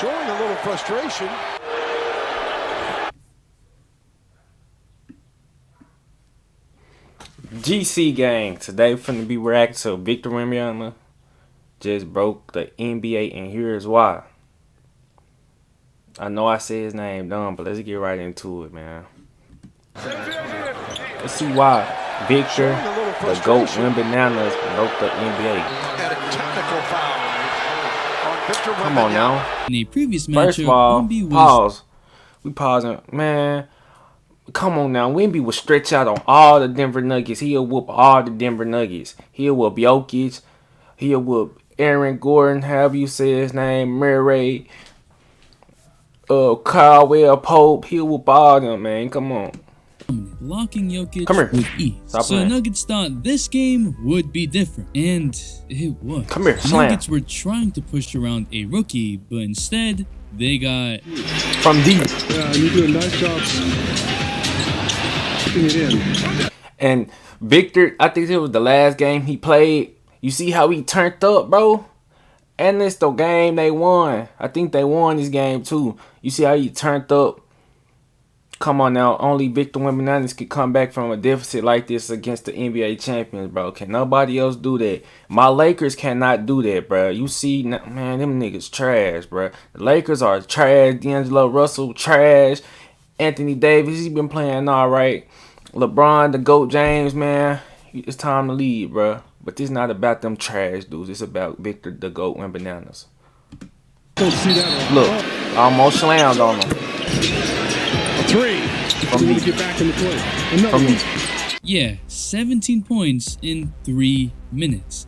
Showing a little frustration. GC gang, today finna be reacting to Victor Wembanyama just broke the NBA, and here's why. I know I said his name dumb, but let's get right into it, man. Let's see why Victor, the GOAT Wembanyama, broke the NBA. Come on now. In a previous matchup, First of all, Wemby was pause. We pausing, man. Come on now, Wemby will stretch out on all the Denver Nuggets. He'll whoop all the Denver Nuggets. He'll whoop Jokic. He'll whoop Aaron Gordon, however you say his name, Murray, Caldwell Pope. He'll whoop all them, man. Come on. blocking Jokic Come here. with ease. Stop so playing. the Nuggets thought this game would be different, and it was. Come here, The slam. Nuggets were trying to push around a rookie, but instead they got From deep. Yeah, you do a nice job keeping it in. And Victor, I think it was the last game he played. You see how he turned up, bro? And it's the game they won. I think they won this game too. You see how he turned up? Come on now. Only Victor Wembanyama can come back from a deficit like this against the NBA champions, bro. Can nobody else do that? My Lakers cannot do that, bro. You see, man, them niggas trash, bro. The Lakers are trash. D'Angelo Russell, trash. Anthony Davis, he been playing all right. LeBron, the GOAT James, man, it's time to leave, bro. But this not about them trash dudes. It's about Victor, the GOAT Wembanyama. Don't see that. Look, almost slammed on him. A three. From me me. to get back in the play. Another From me. one. yeah, 17 points in 3 minutes.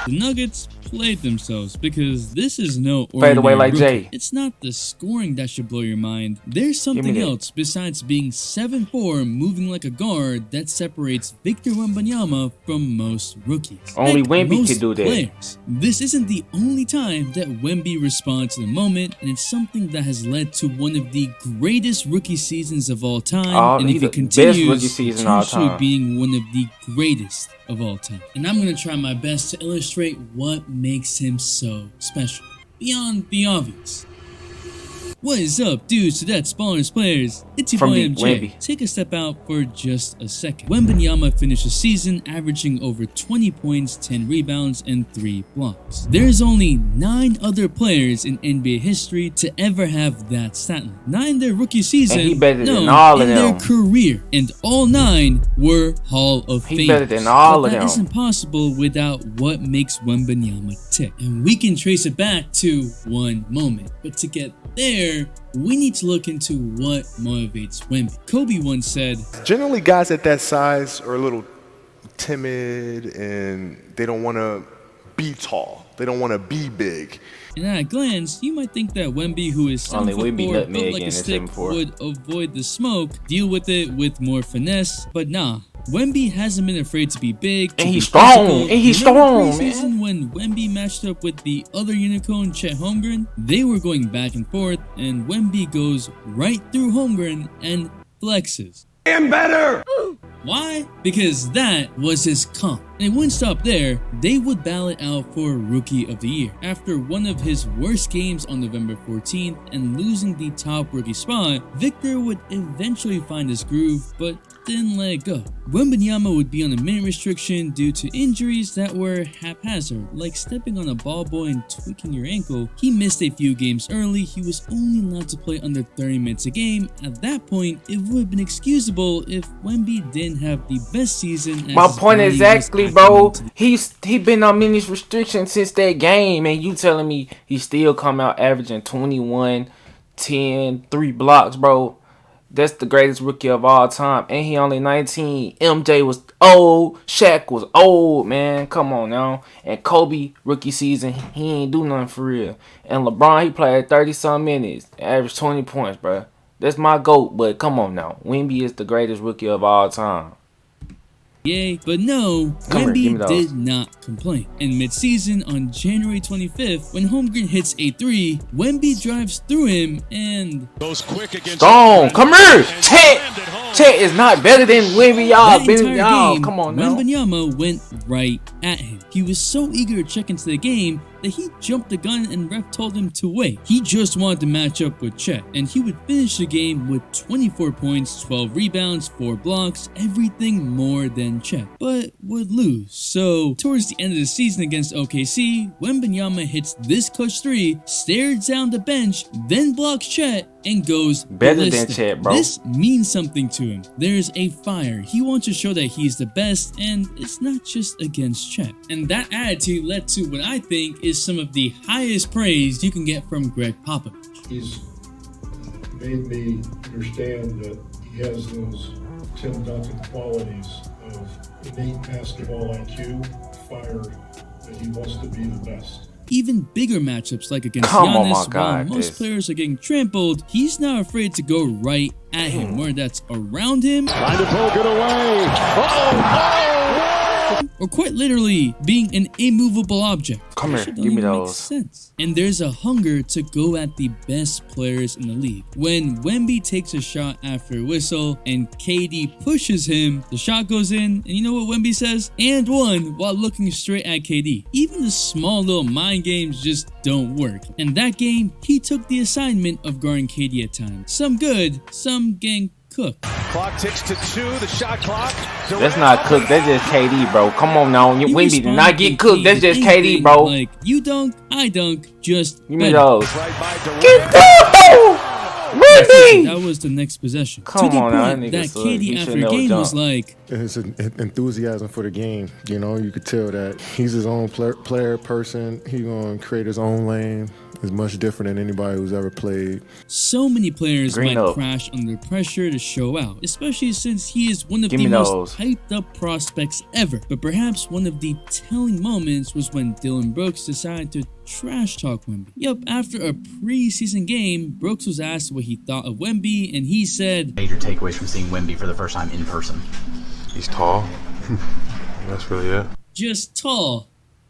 The Nuggets played themselves because this is no Fade away ordinary like rookie. Jay. It's not the scoring that should blow your mind. There's something that. else besides being 7'4", moving like a guard, that separates Victor Wembanyama from most rookies. Only Heck, Wemby most can do that. players. This isn't the only time that Wemby responds to the moment, and it's something that has led to one of the greatest rookie seasons of all time. And he's if it the best rookie continues, season of all potentially time. being one of the greatest of all time. And I'm going to try my best to illustrate what makes him so special, beyond the obvious. What is up, dudes, to that Spawners players? It's your From boy the MJ. Wemby. Take a step out for just a second. Wembanyama finished the season averaging over 20 points, 10 rebounds, and 3 blocks. There's only 9 other players in NBA history to ever have that stat line. 9 their rookie season, And he better no, than all of in them. their career, and all 9 were Hall of Fame. He better than all of That them. isn't possible without what makes Wembanyama tick. And we can trace it back to one moment. But to get there, we need to look into what motivates Wemby. Kobe once said, Generally, guys at that size are a little timid and they don't want to be tall. They don't want to be big. and at a glance, you might think that Wemby, who is Only 7'4", Wemby built nutmeg like a and stick, 7'4". would avoid the smoke, deal with it with more finesse. But nah, Wemby hasn't been afraid to be big, to And be he's strong. physical. And he's Remember strong, preseason man. when Wemby matched up with the other unicorn, Chet Holmgren? They were going back and forth, and Wemby goes right through Holmgren and flexes. And better. Why? Because that was his comp. And it wouldn't stop there. They would ballot out for Rookie of the Year. After one of his worst games on November 14th and losing the top rookie spot, Victor would eventually find his groove, but didn't let it go. Wembanyama would be on a minute restriction due to injuries that were haphazard, like stepping on a ball boy and tweaking your ankle. He missed a few games early. He was only allowed to play under 30 minutes a game. At that point, it would have been excusable if Wemby didn't have the best season. As My his point body was exactly, acclimated bro. to the He been on minutes restriction since that game, and you telling me he still come out averaging 21, 10, 3 blocks, bro. That's the greatest rookie of all time, and he only 19. MJ was old, Shaq was old, man. Come on now. And Kobe rookie season, he ain't do nothing for real. And LeBron, he played 30-some minutes, averaged 20 points, bro. That's my GOAT, but come on now. Wemby is the greatest rookie of all time. NBA, but no, Come here, give me Wemby those. did not complain. And mid-season, on January 25th, when Holmgren hits a 3, Wemby drives through him and Goes quick against. Strong. Come here. Chet is not better than Wemby, y'all. that entire Y'all, game, come on now. Wembanyama went right at him. He was so eager to check into the game, that he jumped the gun and ref told him to wait. He just wanted to match up with Chet, and he would finish the game with 24 points, 12 rebounds, 4 blocks, everything more than Chet, but would lose. So towards the end of the season against OKC, wembanyama hits this clutch 3, stares down the bench, then blocks Chet, and goes better ballistic. than Chet, bro. This means something to him. There's a fire. He wants to show that he's the best, and it's not just against Chet. And that attitude led to what I think is some of the highest praise you can get from Greg Popovich. He's made me understand that he has those Tim Duncan qualities of innate basketball IQ, fire, that he wants to be the best. Even bigger matchups like against Come on, Giannis, my God, while most players are getting trampled, he's not afraid to go right at him, whether that's around him, Trying to poke it away. Oh! or quite literally being an immovable object. Come That here, shit give don't me even make those. sense. And there's a hunger to go at the best players in the league. When Wemby takes a shot after a whistle and KD pushes him, the shot goes in, and you know what Wemby says? And one, while looking straight at KD. Even the small little mind games just don't work. And that game, he took the assignment of guarding KD at times. Some good, some getting cooked. Clock ticks to 2. The shot clock. That's not cooked. That's just KD, bro. Come on now. He Wemby did not responded get to cooked. That's just KD, anything bro. Like, you dunk, I dunk, just Give me better. those. Right by Durant. Get through! Wemby! That was the next possession. Come to the on now, point that that nigga suck. He KD should after never game was jump. like, His enthusiasm for the game, you know, you could tell that he's his own player person. He gonna create his own lane. He's much different than anybody who's ever played. so many players Green might up. crash under pressure to show out, especially since he is one of Give the me most those. hyped up prospects ever. But perhaps one of the telling moments was when Dylan Brooks decided to trash talk Wemby. Yup, after a preseason game, Brooks was asked what he thought of Wemby, and he said, Major takeaways from seeing Wemby for the first time in person. He's tall. That's really it. just tall.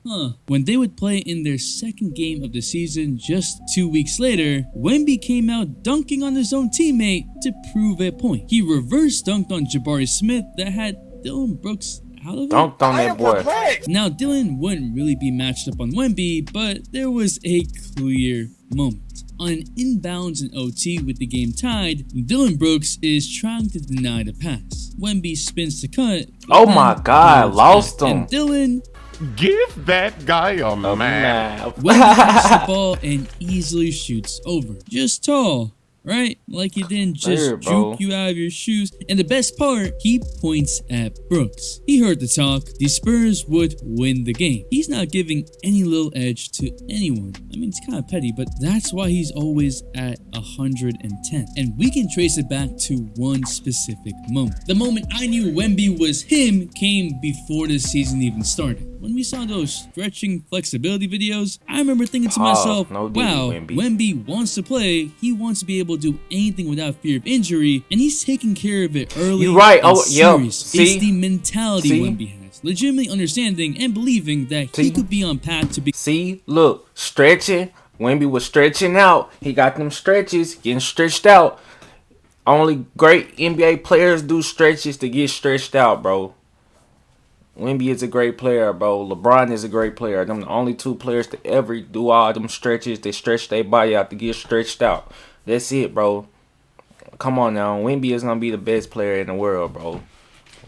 Huh. When they would play in their second game of the season just 2 weeks later, Wemby came out dunking on his own teammate to prove a point. He reverse dunked on Jabari Smith that had Dylan Brooks out of it. Dunked on that boy. Now, Dylan wouldn't really be matched up on Wemby, but there was a clear moment. On an inbounds and OT with the game tied, Dylan Brooks is trying to deny the pass. Wemby spins to cut. Oh my God, goes lost back, him. And Dylan Give that guy a man. Wemby catches the ball and easily shoots over. Just tall, right? Like he didn't just Weird, bro. juke you out of your shoes. And the best part, he points at Brooks. He heard the talk. The Spurs would win the game. He's not giving any little edge to anyone. I mean, it's kind of petty, but that's why he's always at 110. And we can trace it back to one specific moment. The moment I knew Wemby was him came before the season even started. When we saw those stretching flexibility videos, I remember thinking to myself, no D, wow, Wemby. Wemby wants to play, he wants to be able to do anything without fear of injury, and he's taking care of it early. You right. and Oh, yo, serious. see? It's the mentality See? Wemby has. Legitimately understanding and believing that he See? could be on path to be. See, look, stretching. Wemby was stretching out. He got them stretches, getting stretched out. Only great NBA players do stretches to get stretched out, bro. Wemby is a great player, bro. LeBron is a great player. Them the only two players to ever do all them stretches. They stretch their body out to get stretched out. That's it, bro. Come on now. Wemby is going to be the best player in the world, bro.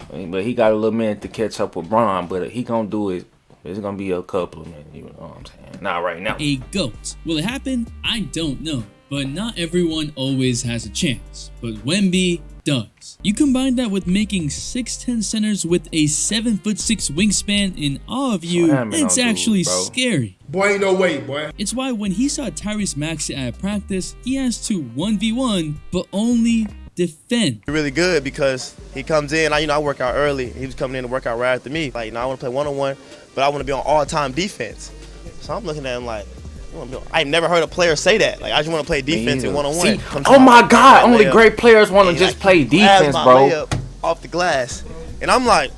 But he got a little minute to catch up with Bron, but he going to do it. It's going to be a couple of minutes, you know what I'm saying? Not right now. A GOAT. Will it happen? I don't know. But not everyone always has a chance. But Wemby does. You combine that with making 6'10 centers with a 7'6" wingspan in awe of you, Slamming it's on actually dudes, bro. scary. Boy, ain't no way, boy. It's why when he saw Tyrese Maxey at practice, he has to 1v1, but only defend. Really good because he comes in. I work out early. He was coming in to work out right after me. Like, I want to play one-on-one, but I want to be on all-time defense. So I'm looking at him like, I've never heard a player say that. Like, I just want to play defense in one-on-one. See? Oh my God! Only great players want to just play defense, bro. Layup off the glass, and I'm like,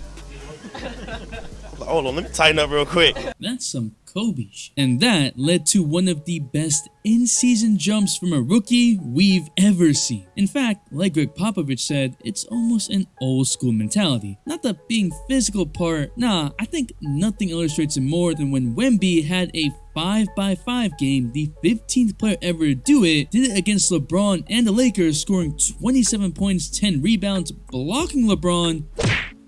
hold on, let me tighten up real quick. That's some Kobe. And that led to one of the best in-season jumps from a rookie we've ever seen. In fact, like Greg Popovich said, it's almost an old school mentality. Not the being physical part, nah, I think nothing illustrates it more than when Wemby had a 5x5 game, the 15th player ever to do it, did it against LeBron and the Lakers, scoring 27 points, 10 rebounds, blocking LeBron,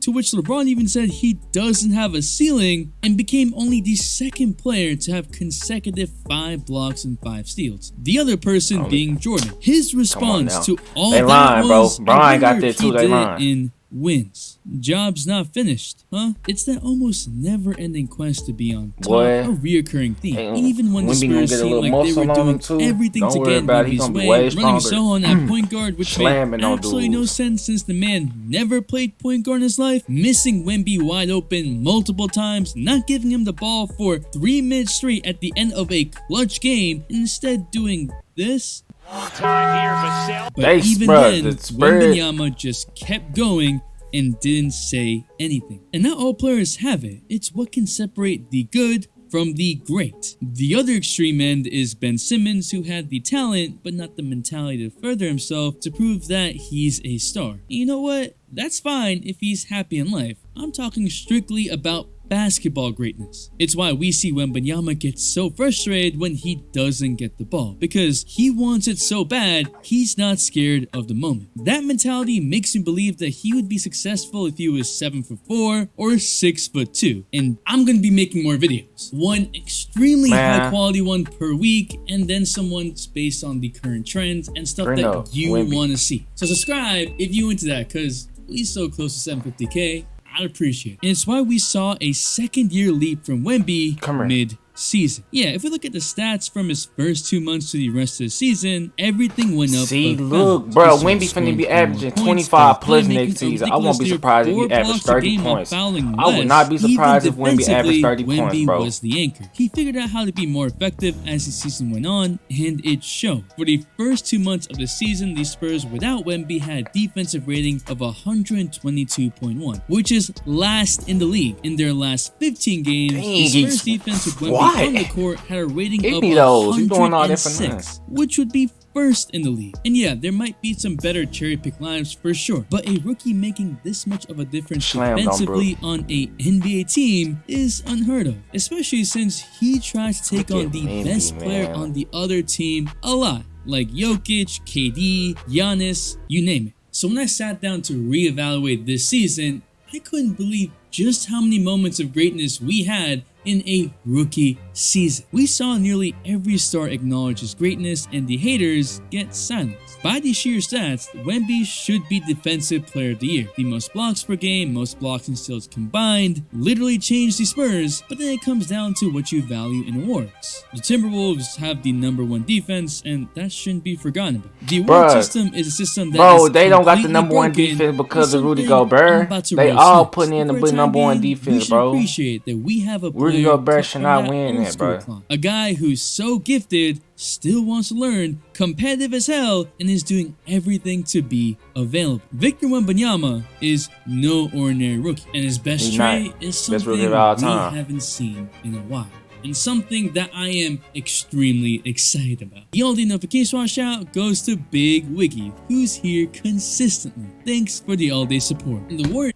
to which LeBron even said he doesn't have a ceiling, and became only the second player to have consecutive 5 blocks and 5 steals. The other person being Jordan. His response to all they that lying, was, bro. Brian got there too, they lying. in wins. Job's not finished, huh? It's that almost never-ending quest to be on top, Boy, a reoccurring theme. Even when the Wemby gonna Spurs get a seemed little like they were muscle on him, doing too. everything Don't to worry get about it. He Wemby's gonna be way, way running stronger. so on at point guard, which made Slamming on absolutely no dudes. sense since the man never played point guard in his life, missing Wemby wide open multiple times, not giving him the ball for 3 minutes straight at the end of a clutch game, and instead doing this. But even then, wembanyama just kept going and didn't say anything. And not all players have it. It's what can separate the good from the great. The other extreme end is Ben Simmons, who had the talent but not the mentality to further himself to prove that he's a star. And you know what? That's fine if he's happy in life. I'm talking strictly about basketball greatness. It's why we see Wembanyama get so frustrated when he doesn't get the ball, because he wants it so bad, he's not scared of the moment. That mentality makes me believe that he would be successful if he was 7'4" or 6'2". And I'm gonna be making more videos. One extremely high quality one per week, and then someone based on the current trends and stuff that you want to see. So subscribe if you into that, because we so close to 750K. I'd appreciate it. And it's why we saw a second-year leap from Wemby mid-season. Yeah, if we look at the stats from his first 2 months to the rest of the season, everything went up. See, look, bro, Wemby finna be averaging 25 plus next season. I won't be surprised if he averaged 30 points. I would not be surprised if Wemby averaged 30 points, bro. Wemby was the anchor. He figured out how to be more effective as the season went on, and it showed. For the first 2 months of the season, the Spurs without Wemby had a defensive rating of 122.1, which is last in the league. In their last 15 games, the Spurs defense with Wemby on the court had a rating of 106, which would be first in the league. And yeah, there might be some better cherry pick lineups for sure, but a rookie making this much of a difference defensively on a NBA team is unheard of, especially since he tries to take on the best player on the other team a lot, like Jokic, KD, Giannis, you name it. So when I sat down to reevaluate this season, I couldn't believe just how many moments of greatness we had in a rookie season. We saw nearly every star acknowledge his greatness, and the haters get silenced. By the sheer stats, Wemby should be Defensive Player of the Year. The most blocks per game, most blocks and steals combined, literally changed the Spurs, but then it comes down to what you value in awards. The Timberwolves have the #1 defense, and that shouldn't be forgotten about. The award system is a system that they don't got the #1 defense because of Rudy Gobert. They all putting in the #1 defense, bro. Appreciate that we have a Rudy Gobert should not win that, bro. A guy who's so gifted, still wants to learn, competitive as hell, and is doing everything to be available. Victor Wembanyama is no ordinary rookie, and his best trait is something we haven't seen in a while, and something that I am extremely excited about. The all-day notification watch out goes to Big Wiggy, who's here consistently. Thanks for the all-day support. And the word,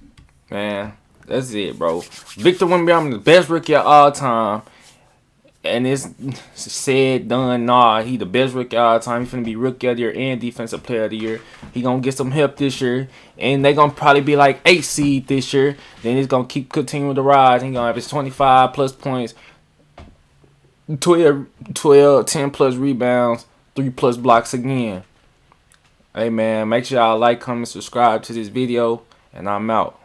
man, that's it, bro. Victor Wembanyama, the best rookie of all time. And it's said, done, nah, he the best rookie of all time. He finna be rookie of the year and defensive player of the year. He gonna get some help this year. And they gonna probably be like 8 seed this year. Then he's gonna keep continuing to rise. He gonna have his 25 plus points, 12, 10 plus rebounds, 3 plus blocks again. Hey man, make sure y'all like, comment, subscribe to this video. And I'm out.